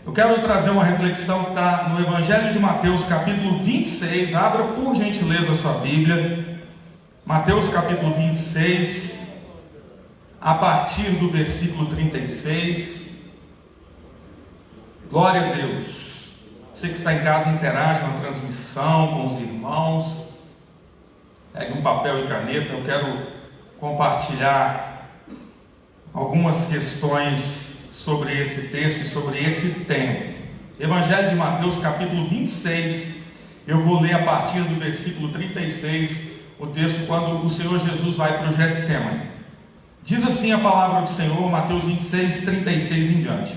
Eu quero trazer uma reflexão que está no Evangelho de Mateus, capítulo 26. Abra por gentileza a sua Bíblia. Mateus, capítulo 26, a partir do versículo 36. Glória a Deus. Você que está em casa, interage na transmissão com os irmãos. Pegue um papel e caneta. Eu quero compartilhar algumas questões sobre esse texto e sobre esse tema. Evangelho de Mateus, capítulo 26. Eu vou ler a partir do versículo 36, o texto quando o Senhor Jesus vai para o Getsemane. Diz assim a palavra do Senhor, Mateus 26, 36 em diante.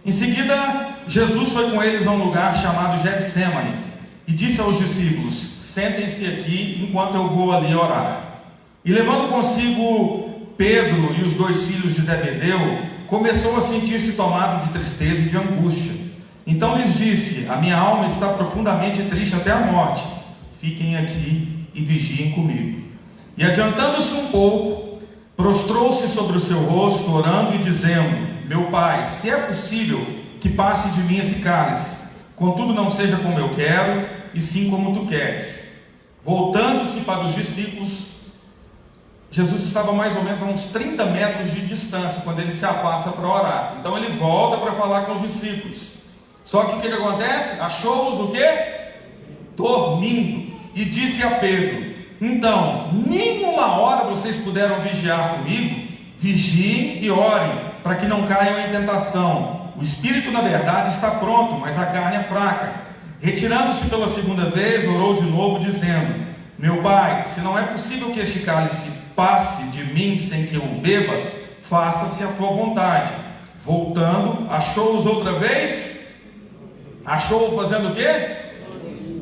Em seguida, Jesus foi com eles a um lugar chamado Getsemane e disse aos discípulos: sentem-se aqui enquanto eu vou ali orar. E levando consigo Pedro e os dois filhos de Zebedeu, começou a sentir-se tomado de tristeza e de angústia. Então lhes disse: a minha alma está profundamente triste até a morte. Fiquem aqui e vigiem comigo. E adiantando-se um pouco, prostrou-se sobre o seu rosto, orando e dizendo: meu Pai, se é possível que passe de mim esse cálice, contudo não seja como eu quero, e sim como tu queres. Voltando-se para os discípulos, Jesus estava mais ou menos a uns 30 metros de distância quando ele se afasta para orar. Então ele volta para falar com os discípulos. Só que o que acontece? Achou-os o quê? Dormindo. E disse a Pedro: então, nenhuma hora vocês puderam vigiar comigo? Vigiem e orem, para que não caiam em tentação. O espírito, na verdade, está pronto, mas a carne é fraca. Retirando-se pela segunda vez, orou de novo, dizendo: meu Pai, se não é possível que este cálice passe de mim sem que eu o beba, faça-se a tua vontade. Voltando, achou-os outra vez? Achou-os fazendo o quê?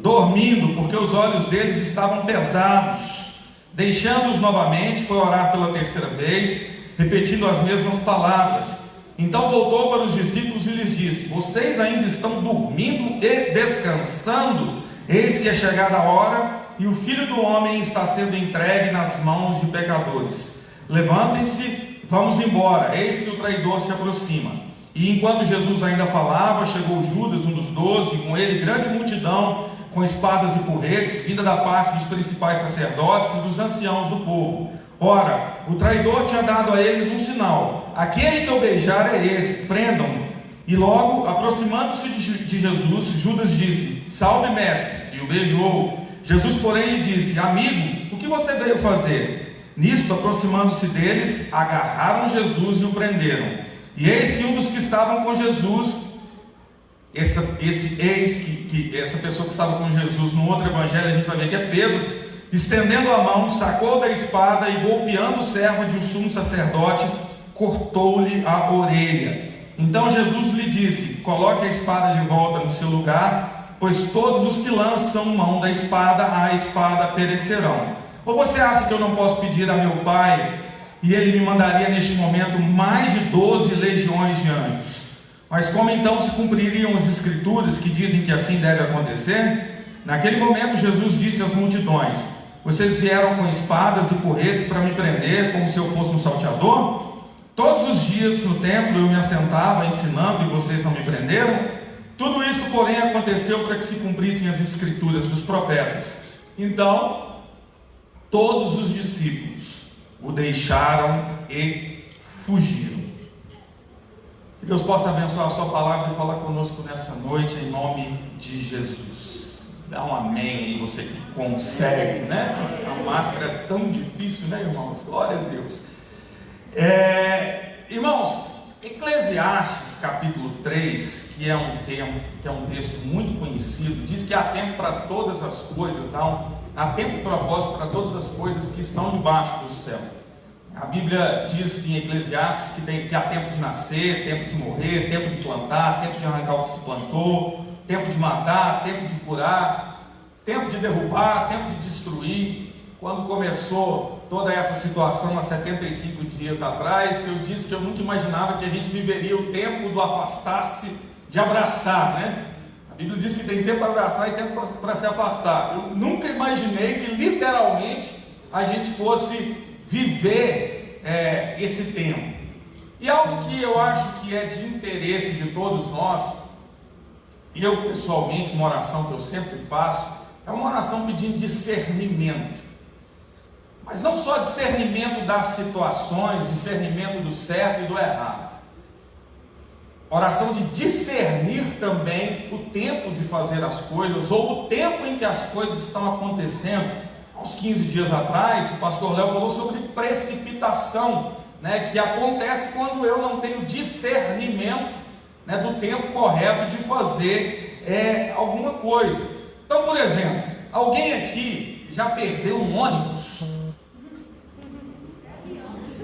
Dormindo, porque os olhos deles estavam pesados. Deixando-os novamente, foi orar pela terceira vez, repetindo as mesmas palavras. Então voltou para os discípulos e lhes disse: vocês ainda estão dormindo e descansando? Eis que é chegada a hora, e o Filho do Homem está sendo entregue nas mãos de pecadores. Levantem-se, vamos embora, eis que o traidor se aproxima. E enquanto Jesus ainda falava, chegou Judas, um dos 12, e com ele grande multidão, com espadas e porretes, vinda da parte dos principais sacerdotes e dos anciãos do povo. Ora, o traidor tinha dado a eles um sinal: aquele que eu beijar é esse, prendam-no. E logo, aproximando-se de Jesus, Judas disse: salve, mestre, e o beijou. Jesus, porém, lhe disse: amigo, o que você veio fazer? Nisto, aproximando-se deles, agarraram Jesus e o prenderam. E eis que um dos que estavam com Jesus, essa pessoa que estava com Jesus no outro evangelho, a gente vai ver que é Pedro, estendendo a mão, sacou da espada e, golpeando o servo de um sumo sacerdote, cortou-lhe a orelha. Então Jesus lhe disse: coloque a espada de volta no seu lugar, pois todos os que lançam mão da espada, a espada perecerão. Ou você acha que eu não posso pedir a meu Pai, e Ele me mandaria neste momento mais de 12 legiões de anjos? Mas como então se cumpririam as escrituras que dizem que assim deve acontecer? Naquele momento Jesus disse às multidões: vocês vieram com espadas e porretes para me prender, como se eu fosse um salteador? Todos os dias no templo eu me assentava ensinando e vocês não me prenderam? Tudo isso, porém, aconteceu para que se cumprissem as escrituras dos profetas. Então, todos os discípulos o deixaram e fugiram. Que Deus possa abençoar a sua palavra e falar conosco nessa noite, em nome de Jesus. Dá um amém aí, você que consegue, né? A máscara é tão difícil, né, irmãos? Glória a Deus. Irmãos, Eclesiastes capítulo 3, que é um texto muito conhecido, diz que há tempo para todas as coisas, há tempo e propósito para todas as coisas que estão debaixo do céu. A Bíblia diz em Eclesiastes que há tempo de nascer, tempo de morrer, tempo de plantar, tempo de arrancar o que se plantou, tempo de matar, tempo de curar, tempo de derrubar, tempo de destruir. Quando começou toda essa situação há 75 dias atrás, eu disse que eu nunca imaginava que a gente viveria o tempo do afastar-se de abraçar, né? A Bíblia diz que tem tempo para abraçar e tempo para se afastar. Eu nunca imaginei que literalmente a gente fosse viver esse tempo. E algo que eu acho que é de interesse de todos nós E eu, pessoalmente, uma oração que eu sempre faço, é uma oração pedindo discernimento. Mas não só discernimento das situações, discernimento do certo e do errado. Oração de discernir também o tempo de fazer as coisas, ou o tempo em que as coisas estão acontecendo. Há uns 15 dias atrás, o pastor Léo falou sobre precipitação, né, que acontece quando eu não tenho discernimento, né, do tempo correto de fazer alguma coisa. Então, por exemplo, alguém aqui já perdeu um ônibus?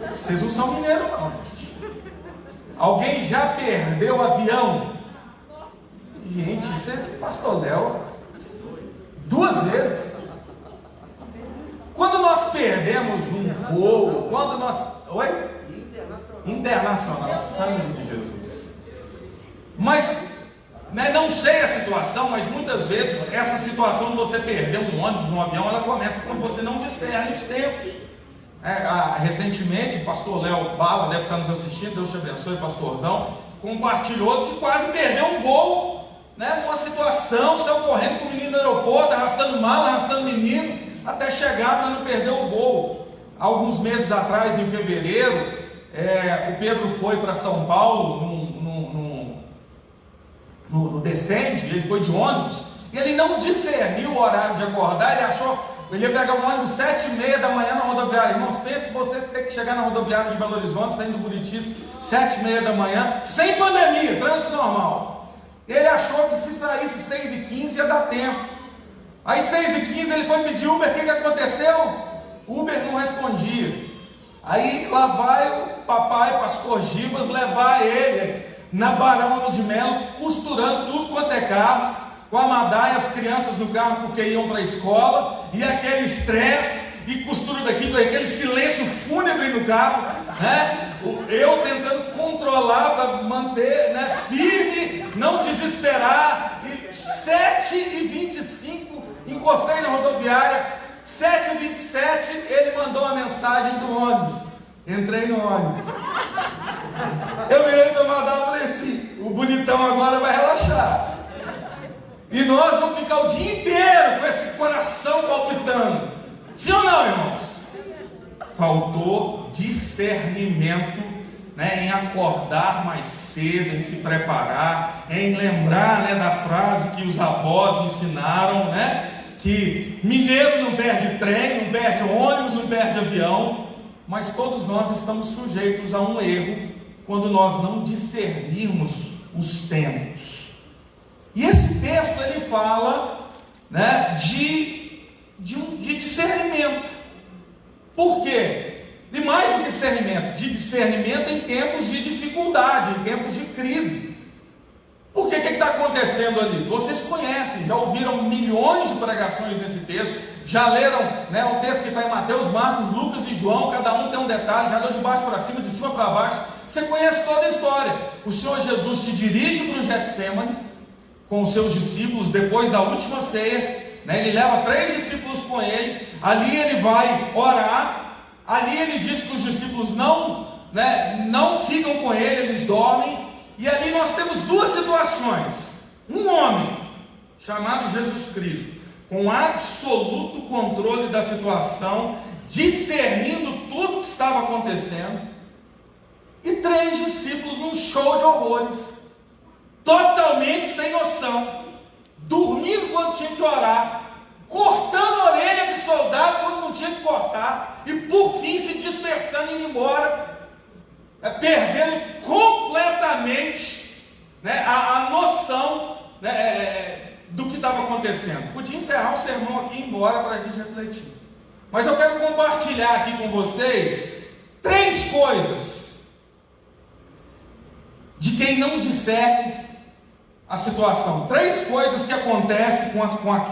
Vocês não são mineiros não, gente. Alguém já perdeu o avião? Gente, isso é pastor Léo 2 vezes. Quando nós perdemos um voo, quando nós... Oi? Internacional, sangue de Jesus. Mas, né, não sei a situação, mas muitas vezes essa situação de você perder um ônibus, um avião, ela começa quando você não discerne os tempos. Recentemente, o pastor Léo Bala, deve estar nos assistindo, Deus te abençoe, pastorzão, compartilhou que quase perdeu um voo, né, numa situação, saiu correndo com o menino no aeroporto, arrastando mala, arrastando menino, até chegar para não perder o voo. Alguns meses atrás, em fevereiro, o Pedro foi para São Paulo, no Descende, ele foi de ônibus, e ele não discerniu o horário de acordar, ele achou... Ele ia pegar um ônibus 7h30 da manhã na rodoviária. Irmãos, pense você ter que chegar na rodoviária de Belo Horizonte, saindo do Buritis, 7h30 da manhã, sem pandemia, trânsito normal. Ele achou que se saísse 6h15 ia dar tempo. Aí 6h15 ele foi pedir Uber, o que aconteceu? O Uber não respondia. Aí lá vai o papai, pastor Gibas, levar ele na Barão de Melo, costurando tudo quanto é carro, com a Madá e as crianças no carro porque iam para a escola, e aquele estresse, e costura daqui, aquele silêncio fúnebre no carro, né? Eu tentando controlar para manter, né, firme, não desesperar, e 7h25, encostei na rodoviária, 7h27, ele mandou uma mensagem do ônibus, entrei no ônibus. Eu virei para Madá e falei assim, o bonitão agora vai relaxar. E nós vamos ficar o dia inteiro com esse coração palpitando. Sim ou não, irmãos? Faltou discernimento, né, em acordar mais cedo, em se preparar, em lembrar, né, da frase que os avós ensinaram, né, que mineiro não perde trem, não perde ônibus, não perde avião, mas todos nós estamos sujeitos a um erro quando nós não discernirmos os tempos. E esse texto ele fala, né, de discernimento. Por quê? E mais do que discernimento, de discernimento em tempos de dificuldade, em tempos de crise. Por que está acontecendo ali? Vocês conhecem, já ouviram milhões de pregações nesse texto, já leram, né, o texto que está em Mateus, Marcos, Lucas e João, cada um tem um detalhe, já leu de baixo para cima, de cima para baixo. Você conhece toda a história. O Senhor Jesus se dirige para o Getsemane com os seus discípulos, depois da última ceia, né, ele leva 3 discípulos com ele, ali ele vai orar, ali ele diz que os discípulos não ficam com ele, eles dormem, e ali nós temos 2 situações, um homem, chamado Jesus Cristo, com absoluto controle da situação, discernindo tudo que estava acontecendo, e 3 discípulos num show de horrores, totalmente sem noção, dormindo quando tinha que orar, cortando a orelha de soldado quando não tinha que cortar, e por fim se dispersando e indo embora, perdendo completamente, né, a noção, né, do que estava acontecendo. Podia encerrar o sermão aqui e ir embora para a gente refletir, mas eu quero compartilhar aqui com vocês 3 coisas de quem não discerne a situação. 3 coisas que acontecem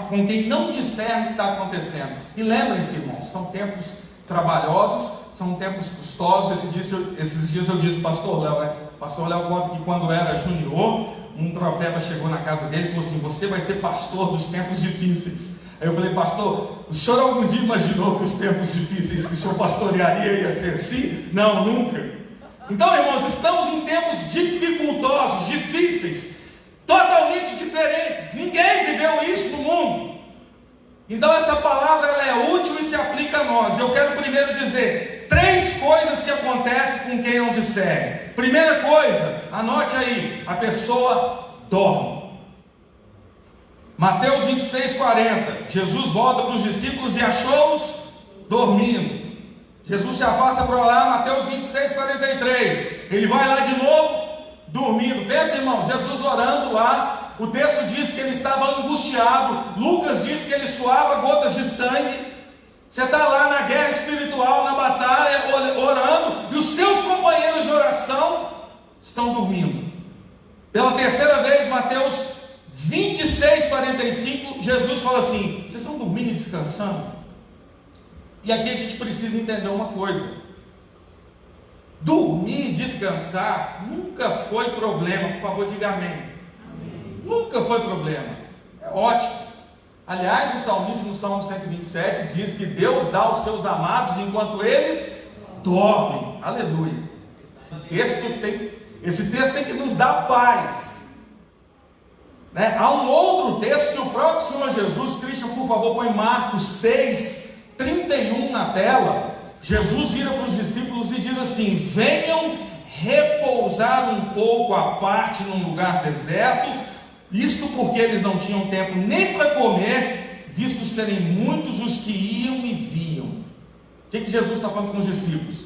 com quem não discerne o que está acontecendo. E lembrem-se, irmãos, são tempos trabalhosos, são tempos custosos. Esses dias eu disse para o pastor Léo, né? Pastor Léo conta que quando era junior, um profeta chegou na casa dele e falou assim: você vai ser pastor dos tempos difíceis. Aí eu falei: pastor, o senhor algum dia imaginou que os tempos difíceis que o senhor pastorearia ia ser assim? Não, nunca. Então, irmãos, estamos em tempos dificultosos, difíceis, totalmente diferentes Então essa palavra ela é útil e se aplica a nós. Eu quero primeiro dizer 3 coisas que acontecem com quem não discerne. Primeira coisa, anote aí, a pessoa dorme. Mateus 26:40, Jesus volta para os discípulos e achou-os dormindo. Jesus se afasta para orar, Mateus 26:43, ele vai lá de novo, dormindo. Pensa, irmão, Jesus orando lá, o texto diz que ele estava angustiado, Lucas diz que ele suava gotas de sangue. Você está lá na guerra espiritual, na batalha, orando, e os seus companheiros de oração estão dormindo. Pela terceira vez, Mateus 26:45, Jesus fala assim: vocês estão dormindo e descansando? E aqui a gente precisa entender uma coisa: dormir e descansar nunca foi problema. Por favor, diga amém. Amém. Nunca foi problema, é ótimo. Aliás, o salmista no Salmo 127 diz que Deus dá aos seus amados enquanto eles dormem. Aleluia. Esse texto tem que nos dar paz, né? Há um outro texto que o próprio Senhor Jesus, Cristian, por favor, põe Marcos 6:31 na tela. Jesus vira para os discípulos e diz assim: venham repousar um pouco à parte num lugar deserto, isto porque eles não tinham tempo nem para comer, visto serem muitos os que iam e vinham. O que Jesus está falando com os discípulos?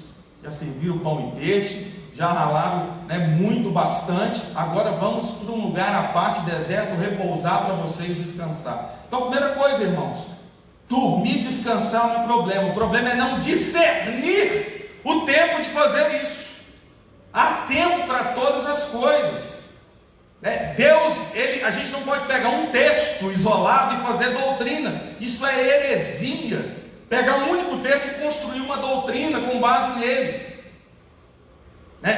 Já serviram pão e peixe, já ralaram, muito, bastante, agora vamos para um lugar à parte, deserto, repousar para vocês descansar. Então, primeira coisa, irmãos, dormir e descansar não é problema, o problema é não discernir o tempo de fazer isso. Há tempo para todas as coisas. Deus, a gente não pode pegar um texto isolado e fazer doutrina, isso é heresia. Pegar um único texto e construir uma doutrina com base nele.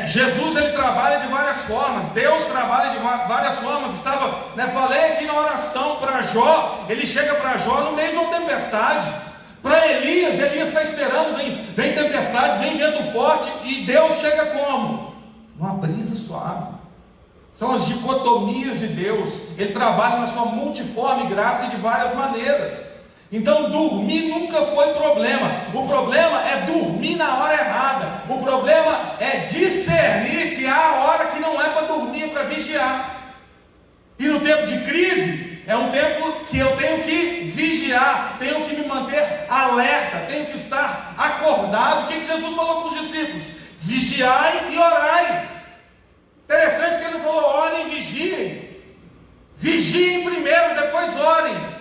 Jesus, ele trabalha de várias formas, Deus trabalha de várias formas. Falei aqui na oração para Jó, ele chega para Jó no meio de uma tempestade. Para Elias está esperando, vem tempestade, vem vento forte, e Deus chega como? Uma brisa suave. São as dicotomias de Deus. Ele trabalha na sua multiforme graça e de várias maneiras. Então dormir nunca foi problema. O problema é dormir na hora errada. O problema é discernir que há hora que não é para dormir, é para vigiar. E no tempo de crise é um tempo que eu tenho que vigiar, tenho que me manter alerta, tenho que estar acordado. O que Jesus falou para os discípulos? Vigiai e orai. Interessante que ele não falou orem e vigiem. Vigiem primeiro, depois orem.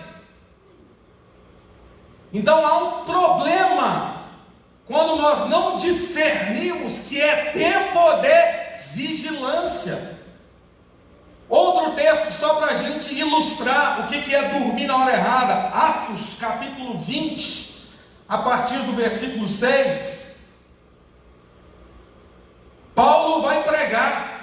Então há um problema quando nós não discernimos que é tempo de vigilância. Outro texto só para a gente ilustrar o que é dormir na hora errada. Atos capítulo 20, a partir do versículo 6. Paulo vai pregar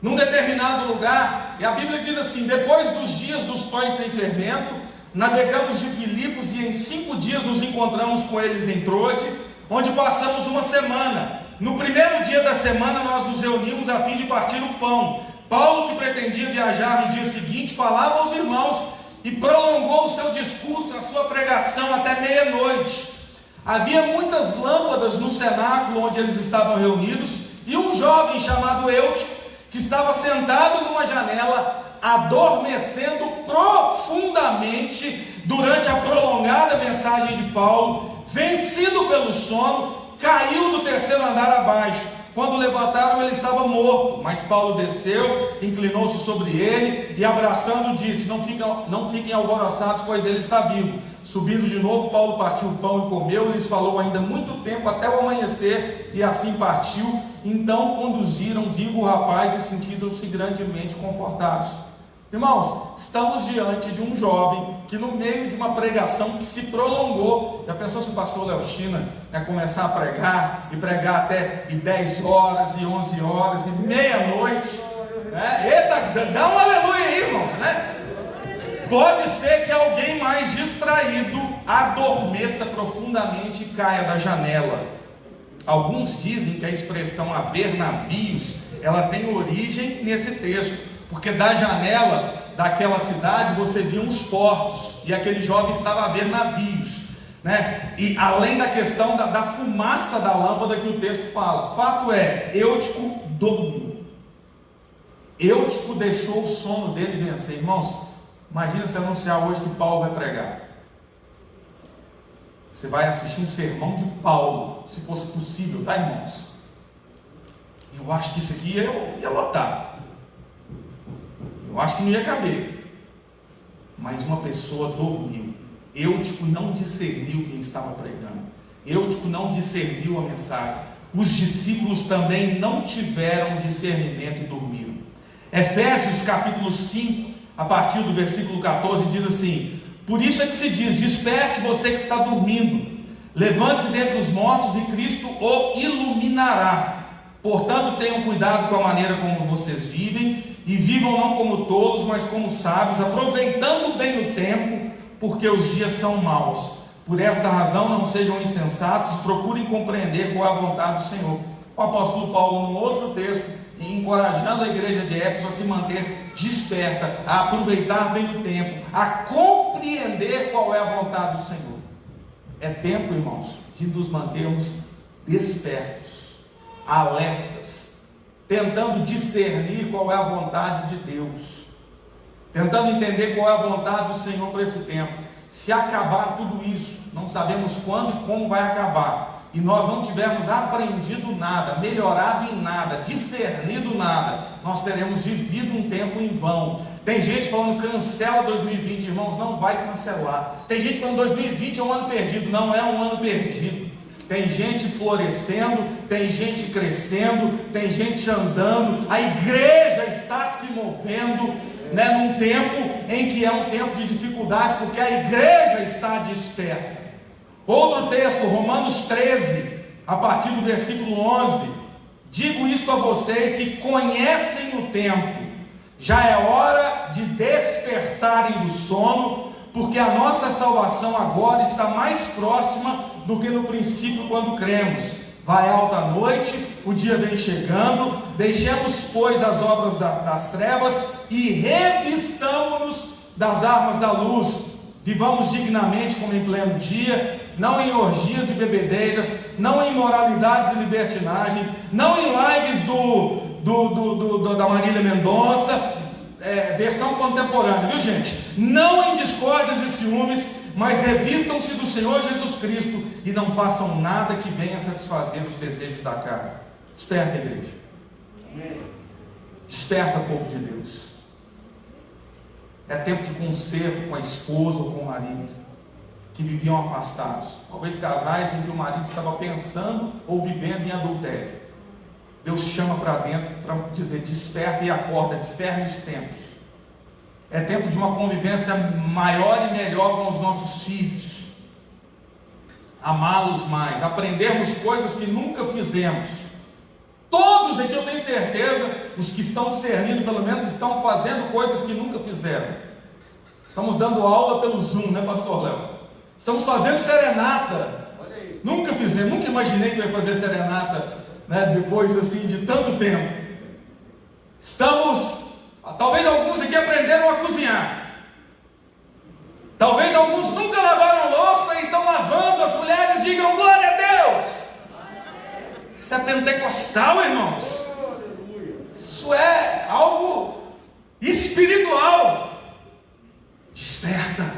num determinado lugar, e a Bíblia diz assim: depois dos dias dos pães sem fermento, navegamos de Filipos e em 5 dias nos encontramos com eles em Troade, onde passamos uma semana. No primeiro dia da semana nós nos reunimos a fim de partir o pão. Paulo, que pretendia viajar no dia seguinte, falava aos irmãos e prolongou o seu discurso, a sua pregação até meia-noite. Havia muitas lâmpadas no cenáculo onde eles estavam reunidos, e um jovem chamado Eutico, que estava sentado numa janela, adormecendo profundamente durante a prolongada mensagem de Paulo, vencido pelo sono, caiu do 3º andar abaixo. Quando levantaram, ele estava morto, mas Paulo desceu, inclinou-se sobre ele e, abraçando, disse: não fiquem alvoroçados, pois ele está vivo. Subindo de novo, Paulo partiu o pão e comeu, lhes falou ainda muito tempo até o amanhecer, e assim partiu. Então conduziram vivo o rapaz e sentiram-se grandemente confortados. Irmãos, estamos diante de um jovem que, no meio de uma pregação que se prolongou, já pensou se o pastor Léo China começar a pregar, e pregar até de 10 horas, e 11 horas, e meia-noite, Eita, dá um aleluia aí, irmãos, Pode ser que alguém mais distraído adormeça profundamente e caia da janela. Alguns dizem que a expressão haver navios, ela tem origem nesse texto, porque da janela daquela cidade, você via uns portos, e aquele jovem estava a ver navios, né? E além da questão da fumaça da lâmpada que o texto fala, fato é, Eutico dormiu. Eutico deixou o sono dele vencer. Irmãos, imagina se anunciar hoje que Paulo vai pregar. Você vai assistir um sermão de Paulo, se fosse possível, tá, irmãos? Eu acho que isso aqui ia lotar. Eu acho que não ia caber. Mas uma pessoa dormiu. Eutico não discerniu quem estava pregando. Eutico não discerniu a mensagem. Os discípulos também não tiveram discernimento e dormiram. Efésios capítulo 5, a partir do versículo 14, diz assim: por isso é que se diz, desperte você que está dormindo, levante-se dentre os mortos e Cristo o iluminará. Portanto, tenham cuidado com a maneira como vocês vivem, e vivam não como tolos, mas como sábios, aproveitando bem o tempo, porque os dias são maus. Por esta razão, não sejam insensatos, procurem compreender qual é a vontade do Senhor. O apóstolo Paulo, num outro texto, encorajando a igreja de Éfeso a se manter desperta, a aproveitar bem o tempo, a compreender qual é a vontade do Senhor. É tempo, irmãos, de nos mantermos despertos, alertas, tentando discernir qual é a vontade de Deus, tentando entender qual é a vontade do Senhor para esse tempo. Se acabar tudo isso, não sabemos quando e como vai acabar, e nós não tivermos aprendido nada, melhorado em nada, discernido nada, nós teremos vivido um tempo em vão. Tem gente falando cancela 2020, irmãos, não vai cancelar. Tem gente falando 2020 é um ano perdido, não é um ano perdido. Tem gente florescendo, tem gente crescendo, tem gente andando, a igreja está se movendo, né, num tempo em que é um tempo de dificuldade, porque a igreja está desperta. Outro texto, Romanos 13, a partir do versículo 11: digo isto a vocês que conhecem o tempo, já é hora de despertarem do sono, porque a nossa salvação agora está mais próxima do que no princípio quando cremos. Vai alta a noite, o dia vem chegando, deixemos pois as obras das trevas e revistamo-nos das armas da luz. Vivamos dignamente como em pleno dia, não em orgias e bebedeiras, não em imoralidades e libertinagem, não em lives da Marília Mendonça, versão contemporânea, viu gente? Não em discórdias e ciúmes, mas revistam-se do Senhor Jesus Cristo e não façam nada que venha satisfazer os desejos da carne. Desperta, igreja. Desperta, povo de Deus. É tempo de conserto com a esposa ou com o marido, que viviam afastados. Talvez casais em que o marido estava pensando ou vivendo em adultério. Deus chama para dentro para dizer: desperta e acorda, discerne os tempos. É tempo de uma convivência maior e melhor com os nossos filhos, amá-los mais, aprendermos coisas que nunca fizemos. Todos aqui, eu tenho certeza, os que estão discernindo pelo menos estão fazendo coisas que nunca fizeram. Estamos dando aula pelo Zoom, né, pastor Léo? Estamos fazendo serenata. Nunca fizemos, nunca imaginei que eu ia fazer serenata, né, depois assim de tanto tempo. Talvez alguns aqui aprenderam a cozinhar. Talvez alguns nunca lavaram louça e estão lavando. As mulheres digam glória a Deus. Isso é pentecostal, irmãos. Isso é algo espiritual. Desperta.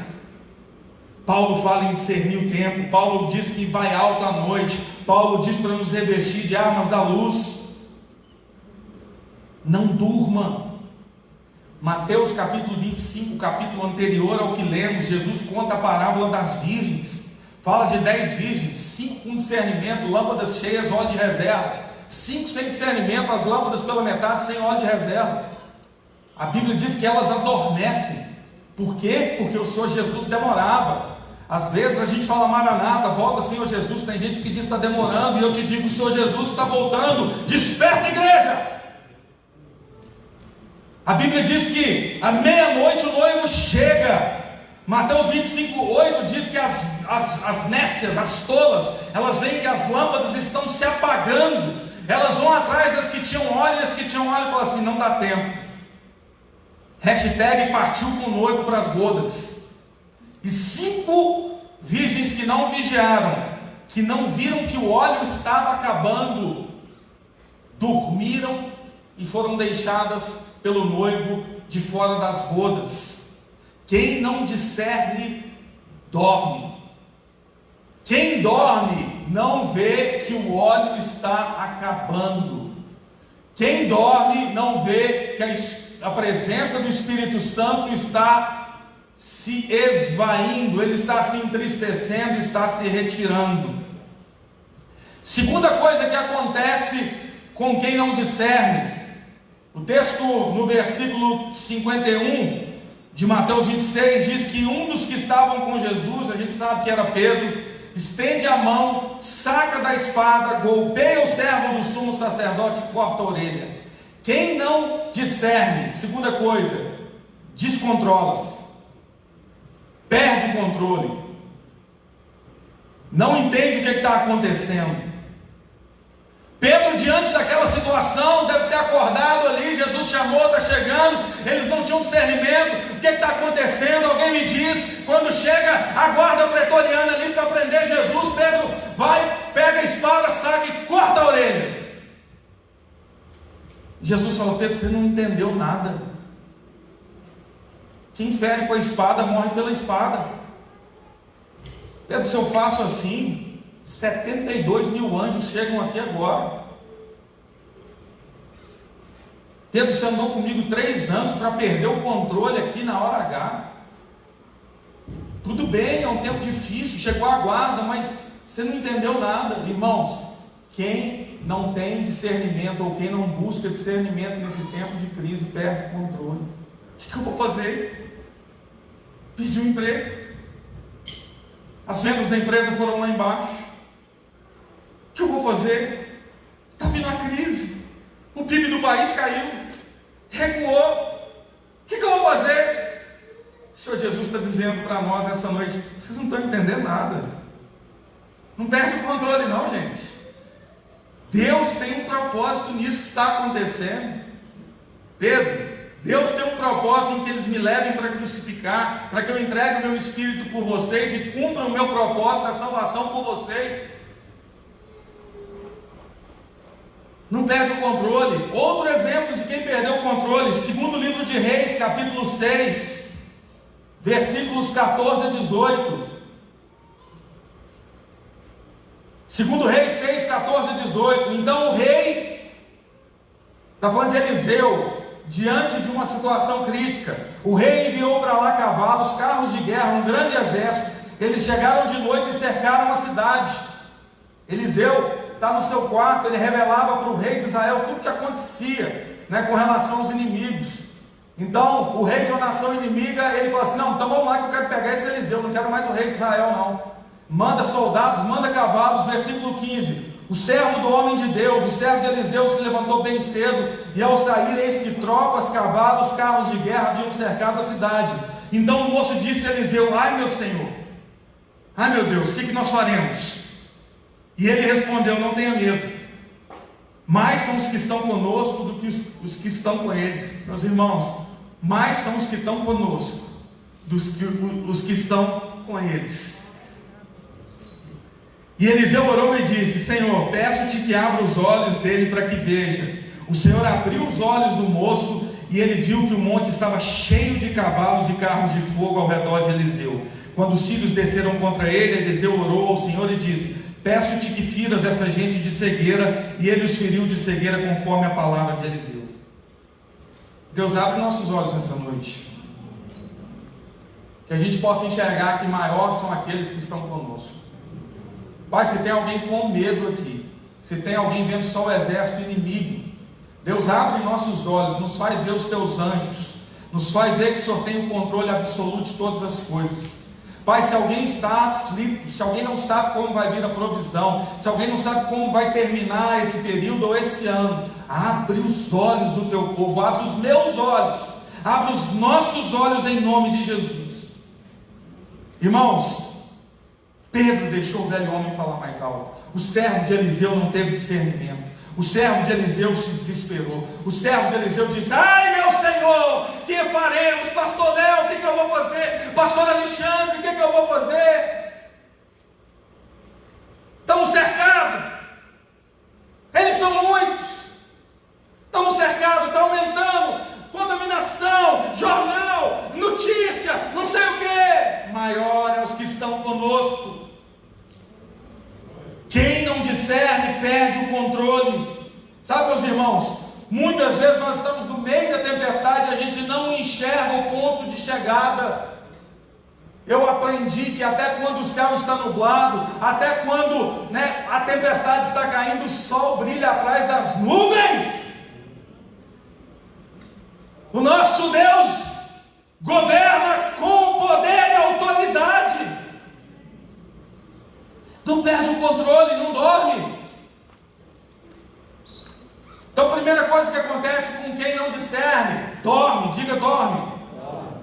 Paulo fala em discernir o tempo. Paulo diz que vai alto à noite. Paulo diz para nos revestir de armas da luz. Não durma. Mateus capítulo 25, capítulo anterior ao que lemos, Jesus conta a parábola das virgens. Fala de 10 virgens, 5 com discernimento, lâmpadas cheias, óleo de reserva. 5 sem discernimento, as lâmpadas pela metade, sem óleo de reserva. A Bíblia diz que elas adormecem. Por quê? Porque o Senhor Jesus demorava. Às vezes a gente fala: Maranata, volta Senhor Jesus. Tem gente que diz que está demorando, e eu te digo: o Senhor Jesus está voltando. Desperta, igreja! A Bíblia diz que à meia-noite o noivo chega. Mateus 25, 8 diz que as nécias, as tolas, elas veem que as lâmpadas estão se apagando. Elas vão atrás das que tinham óleo, e as que tinham óleo falam assim: não dá tempo. Hashtag partiu com o noivo para as bodas. E 5 virgens que não vigiaram, que não viram que o óleo estava acabando, dormiram e foram deixadas pelo noivo de fora das bodas. Quem não discerne, dorme. Quem dorme não vê que o óleo está acabando. Quem dorme não vê que a presença do Espírito Santo está se esvaindo, ele está se entristecendo, está se retirando. Segunda coisa que acontece com quem não discerne, o texto no versículo 51 de Mateus 26 diz que um dos que estavam com Jesus, a gente sabe que era Pedro, estende a mão, saca da espada, golpeia o servo do sumo sacerdote e corta a orelha. Quem não discerne, segunda coisa, descontrola-se, perde o controle, não entende o que está acontecendo. Pedro, diante daquela situação, deve ter acordado ali, Jesus chamou, está chegando, eles não tinham discernimento, o que está acontecendo? Alguém me diz. Quando chega a guarda pretoriana ali para prender Jesus, Pedro vai, pega a espada, saca e corta a orelha. Jesus fala: Pedro, você não entendeu nada. Quem fere com a espada morre pela espada. Pedro, se eu faço assim, 72 mil anjos chegam aqui agora. Pedro, você andou comigo 3 anos para perder o controle aqui na hora H. Tudo bem, é um tempo difícil, chegou a guarda, mas você não entendeu nada. Irmãos, quem não tem discernimento, ou quem não busca discernimento nesse tempo de crise, perde o controle. O que eu vou fazer? Pedir um emprego. As vendas da empresa foram lá embaixo. O que eu vou fazer? Está vindo a crise, o PIB do país caiu, recuou. O que eu vou fazer? O Senhor Jesus está dizendo para nós essa noite: vocês não estão entendendo nada. Não perde o controle não, gente. Deus tem um propósito nisso que está acontecendo. Pedro, Deus tem um propósito em que eles me levem para crucificar, para que eu entregue o meu espírito por vocês e cumpra o meu propósito da salvação por vocês. Não perde o controle. Outro exemplo de quem perdeu o controle, segundo livro de Reis, capítulo 6, versículos 14 a 18. Segundo Reis 6, 14 a 18. Então o rei, está falando de Eliseu, diante de uma situação crítica, o rei enviou para lá cavalos, carros de guerra, um grande exército. Eles chegaram de noite e cercaram a cidade. Eliseu está no seu quarto, ele revelava para o rei de Israel tudo o que acontecia, com relação aos inimigos. Então o rei de uma nação inimiga, ele falou assim: não, então vamos lá que eu quero pegar esse Eliseu, não quero mais o rei de Israel não. Manda soldados, manda cavalos. Versículo 15: o servo do homem de Deus, o servo de Eliseu, se levantou bem cedo, e ao sair, eis que tropas, cavalos, carros de guerra haviam cercado a cidade. Então o moço disse a Eliseu: ai meu senhor, ai meu Deus, o que nós faremos? E ele respondeu: não tenha medo, mais são os que estão conosco do que os que estão com eles. Meus irmãos, mais são os que estão conosco dos que os que estão com eles. E Eliseu orou e disse: Senhor, peço-te que abra os olhos dele para que veja. O Senhor abriu os olhos do moço, e ele viu que o monte estava cheio de cavalos e carros de fogo ao redor de Eliseu. Quando os sírios desceram contra ele, Eliseu orou ao Senhor e disse: peço-te que firas essa gente de cegueira. E ele os feriu de cegueira conforme a palavra de Eliseu. Deus, abre nossos olhos nessa noite, que a gente possa enxergar que maior são aqueles que estão conosco. Pai, se tem alguém com medo aqui, se tem alguém vendo só o exército inimigo, Deus, abre nossos olhos, nos faz ver os teus anjos, nos faz ver que o Senhor tem o controle absoluto de todas as coisas. Pai, se alguém está aflito, se alguém não sabe como vai vir a provisão, se alguém não sabe como vai terminar esse período ou esse ano, abre os olhos do teu povo, abre os meus olhos, abre os nossos olhos em nome de Jesus. Irmãos, Pedro deixou o velho homem falar mais alto. O servo de Eliseu não teve discernimento. O servo de Eliseu se desesperou. O servo de Eliseu disse: ai meu Senhor, que faremos? Pastor Léo, o que eu vou fazer? Pastor Alexandre, o que eu vou fazer? Estamos cercados. Eles são muitos. Estamos cercados, está aumentando. Contaminação, jornal, notícia, não sei o que. Maior é os que estão conosco. Quem não discerne perde o controle. Sabe, meus irmãos, muitas vezes nós estamos no meio da tempestade e a gente não enxerga o ponto de chegada. Eu aprendi que até quando o céu está nublado, até quando a tempestade está caindo, o sol brilha atrás das nuvens. O nosso Deus governa com poder e autoridade. Não perde o controle, não dorme. Então, a primeira coisa que acontece com quem não discerne: dorme, diga dorme.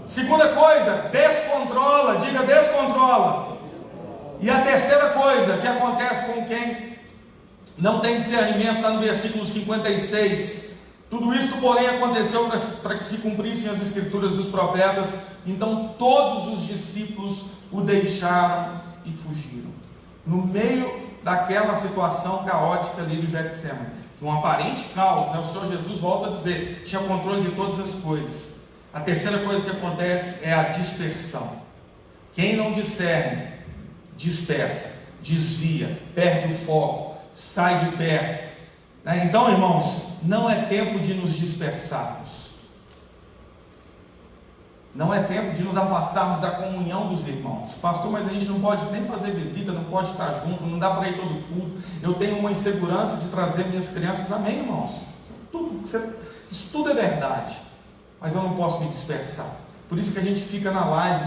Segunda coisa, descontrola, diga descontrola. E a terceira coisa que acontece com quem não tem discernimento, está no versículo 56. Tudo isto, porém, aconteceu para que se cumprissem as escrituras dos profetas. Então todos os discípulos o deixaram e fugiram. No meio daquela situação caótica ali do Getsemane, um aparente caos, o Senhor Jesus volta a dizer, tinha controle de todas as coisas. A terceira coisa que acontece é a dispersão. Quem não discerne, dispersa, desvia, perde o foco, sai de perto. Então, irmãos, não é tempo de nos dispersarmos. Não é tempo de nos afastarmos da comunhão dos irmãos. Pastor, mas a gente não pode nem fazer visita, não pode estar junto, não dá para ir todo culto. Eu tenho uma insegurança de trazer minhas crianças. Amém, irmãos? Isso tudo é verdade. Mas eu não posso me dispersar. Por isso que a gente fica na live,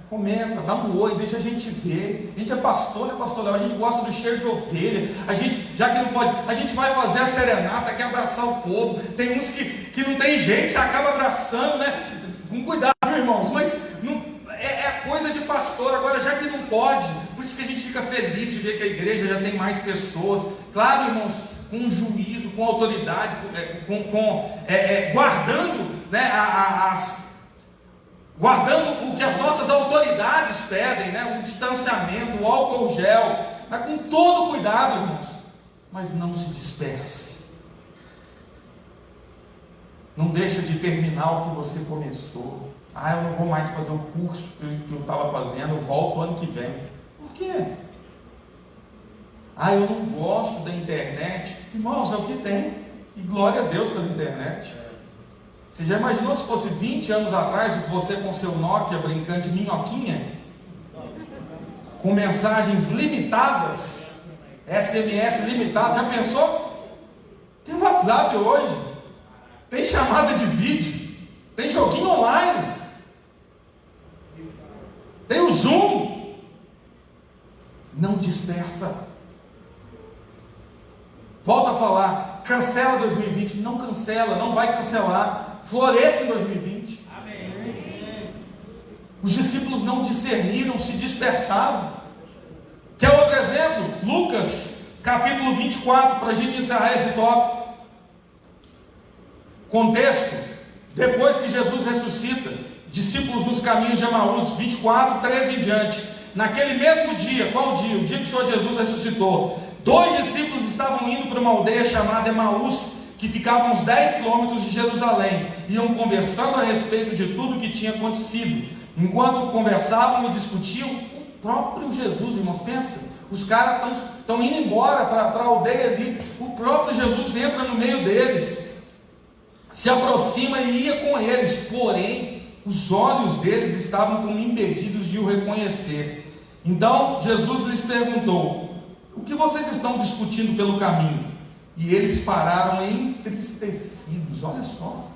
comenta, dá um oi, deixa a gente ver. A gente é pastor, né, pastor Léo? A gente gosta do cheiro de ovelha. A gente, já que não pode, a gente vai fazer a serenata, quer abraçar o povo. Tem uns que não tem jeito, você acaba abraçando, com cuidado, irmãos, mas não, é coisa de pastor. Agora, já que não pode, por isso que a gente fica feliz de ver que a igreja já tem mais pessoas. Claro, irmãos, com juízo, com autoridade, guardando, guardando o que as nossas autoridades pedem, o distanciamento, o álcool gel, mas com todo cuidado, irmãos. Mas não se disperse. Não deixa de terminar o que você começou. Eu não vou mais fazer o curso que eu estava fazendo, eu volto ano que vem. Por quê? Eu não gosto da internet. Irmãos, é o que tem. E glória a Deus pela internet. Você já imaginou se fosse 20 anos atrás, você com seu Nokia brincando de minhoquinha? Com mensagens limitadas, SMS limitado, já pensou? Tem WhatsApp hoje, tem chamada de vídeo, tem joguinho online, tem o Zoom. Não dispersa. Volta a falar, cancela 2020, não cancela, não vai cancelar, floresça em 2020. Amém. Os discípulos não discerniram, se dispersaram. Quer outro exemplo? Lucas, capítulo 24, para a gente encerrar esse tópico. Contexto, depois que Jesus ressuscita, discípulos nos caminhos de Emaús, 24, 13 em diante. Naquele mesmo dia, qual dia? O dia que o Senhor Jesus ressuscitou. 2 discípulos estavam indo para uma aldeia chamada Emaús, que ficava a uns 10 quilômetros de Jerusalém. Iam conversando a respeito de tudo o que tinha acontecido. Enquanto conversavam e discutiam, o próprio Jesus, irmãos, pensa, os caras estão indo embora para a aldeia ali, o próprio Jesus entra no meio deles, se aproxima e ia com eles, porém, os olhos deles estavam como impedidos de o reconhecer. Então, Jesus lhes perguntou: o que vocês estão discutindo pelo caminho? E eles pararam entristecidos. Olha só,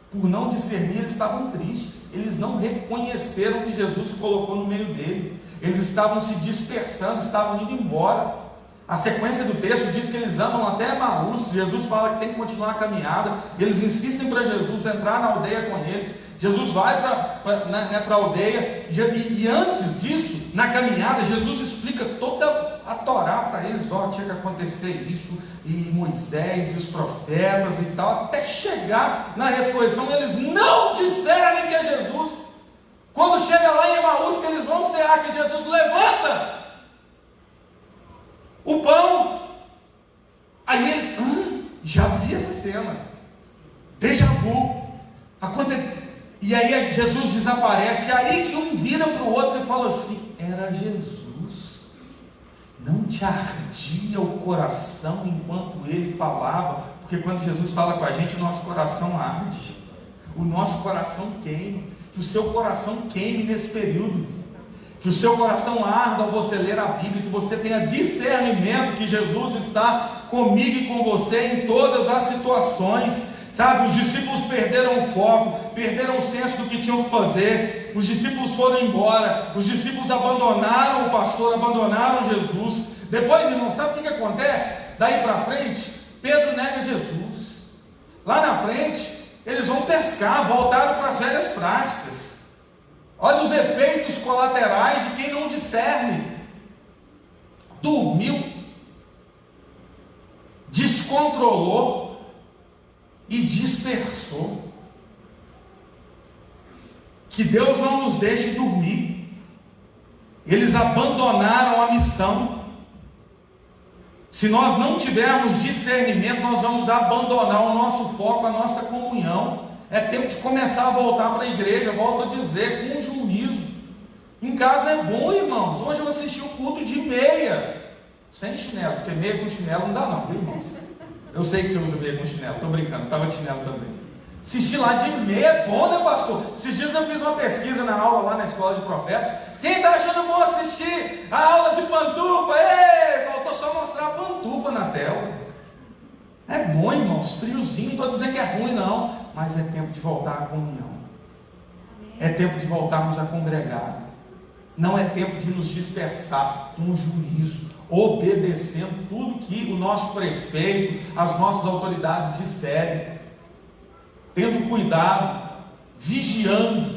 por não discernir, eles estavam tristes. Eles não reconheceram que Jesus se colocou no meio dele. Eles estavam se dispersando, estavam indo embora. A sequência do texto diz que eles andam até Emaús. Jesus fala que tem que continuar a caminhada. Eles insistem para Jesus entrar na aldeia com eles. Jesus vai para a aldeia. E antes disso, na caminhada, Jesus explica toda a Torá para eles, tinha que acontecer isso, e Moisés e os profetas e tal, até chegar na ressurreição, eles não discernem que é Jesus. Quando chega lá em Emaús, que eles vão cear, que Jesus levanta o pão, aí eles, já vi essa cena, déjà vu, e aí Jesus desaparece, aí que um vira para o outro e fala assim: era Jesus, não te ardia o coração enquanto ele falava? Porque quando Jesus fala com a gente, o nosso coração arde, o nosso coração queima. Que o seu coração queime nesse período, que o seu coração arda ao você ler a Bíblia, que você tenha discernimento que Jesus está comigo e com você em todas as situações. Sabe, os discípulos perderam o foco, perderam o senso do que tinham que fazer, os discípulos foram embora, os discípulos abandonaram o pastor, abandonaram Jesus. Depois, irmão, sabe o que acontece? Daí para frente, Pedro nega Jesus. Lá na frente, eles vão pescar, voltaram para as velhas práticas. Olha os efeitos colaterais de quem não discerne. Dormiu, descontrolou e dispersou. Que Deus não nos deixe dormir. Eles abandonaram a missão. Se nós não tivermos discernimento, nós vamos abandonar o nosso foco, a nossa comunhão. É tempo de começar a voltar para a igreja, volto a dizer, com juízo. Em casa é bom, irmãos. Hoje eu assisti o culto de meia, sem chinelo, porque meia com chinelo não dá não, viu, irmãos? Eu sei que você usa meia com chinelo, estou brincando, estava de chinelo também. Assisti lá de meia, é bom, né, pastor? Esses dias eu fiz uma pesquisa na aula lá na escola de profetas. Quem está achando bom assistir a aula de pantufa? Faltou só mostrar a pantufa na tela. É bom, irmãos, friozinho, não estou dizendo que é ruim não, mas é tempo de voltar à comunhão. É tempo de voltarmos a congregar. Não é tempo de nos dispersar com juízo, obedecendo tudo que o nosso prefeito, as nossas autoridades disserem, tendo cuidado, vigiando.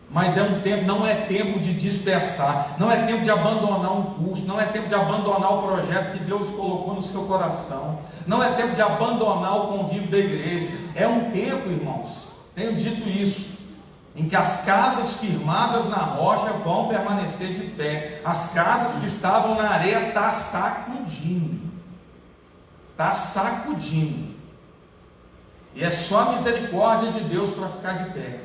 Mas é um tempo, não é tempo de dispersar, não é tempo de abandonar um curso, não é tempo de abandonar o projeto que Deus colocou no seu coração, não é tempo de abandonar o convívio da igreja. É um tempo, irmãos, tenho dito isso, em que as casas firmadas na rocha vão permanecer de pé. As casas que estavam na areia está sacudindo, e é só a misericórdia de Deus para ficar de pé.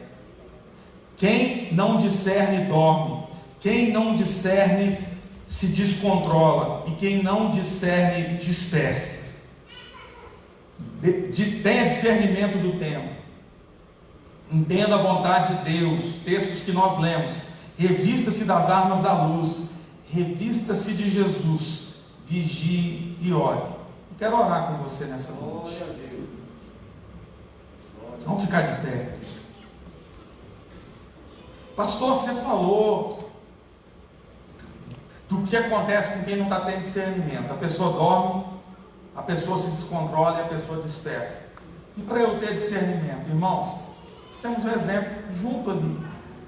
Quem não discerne dorme, quem não discerne se descontrola, e quem não discerne dispersa. Tenha discernimento do tempo, entenda a vontade de Deus. Textos que nós lemos: revista-se das armas da luz, revista-se de Jesus, vigie e ore. Eu quero orar com você nessa noite. Vamos ficar de pé. Pastor, você falou do que acontece com quem não está tendo discernimento. A pessoa dorme, a pessoa se descontrola e a pessoa dispersa. E para eu ter discernimento, irmãos, nós temos um exemplo junto ali.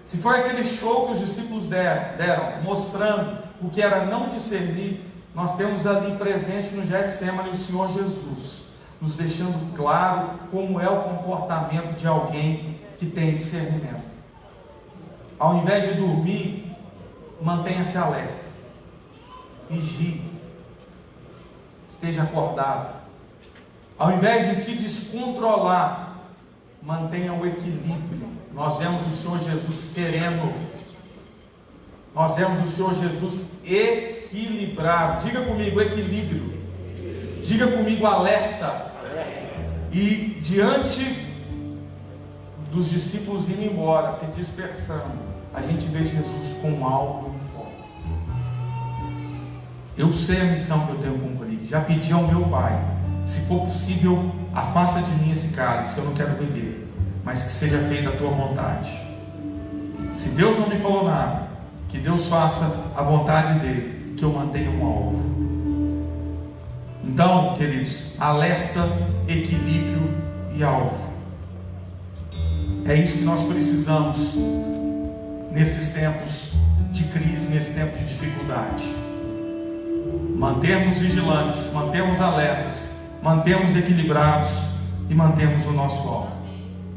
Se foi aquele show que os discípulos deram, mostrando o que era não discernir, nós temos ali presente no Getsemane o Senhor Jesus, nos deixando claro como é o comportamento de alguém que tem discernimento. Ao invés de dormir, mantenha-se alerta, vigie, esteja acordado. Ao invés de se descontrolar, mantenha o equilíbrio. Nós vemos o Senhor Jesus sereno, nós vemos o Senhor Jesus equilibrado. Diga comigo, equilíbrio. Diga comigo, alerta. E diante dos discípulos indo embora, se dispersando, a gente vê Jesus com algo em foco. Eu sei a missão que eu tenho que cumprir. Já pedi ao meu Pai, se for possível, afasta de mim esse cálice, eu não quero beber, mas que seja feita a tua vontade. Se Deus não me falou nada, que Deus faça a vontade dele, que eu mantenha um alvo. Então, queridos, alerta, equilíbrio e alvo. É isso que nós precisamos nesses tempos de crise, nesse tempo de dificuldade. mantermos vigilantes, mantermos alertas, mantermos equilibrados e mantermos o nosso alvo.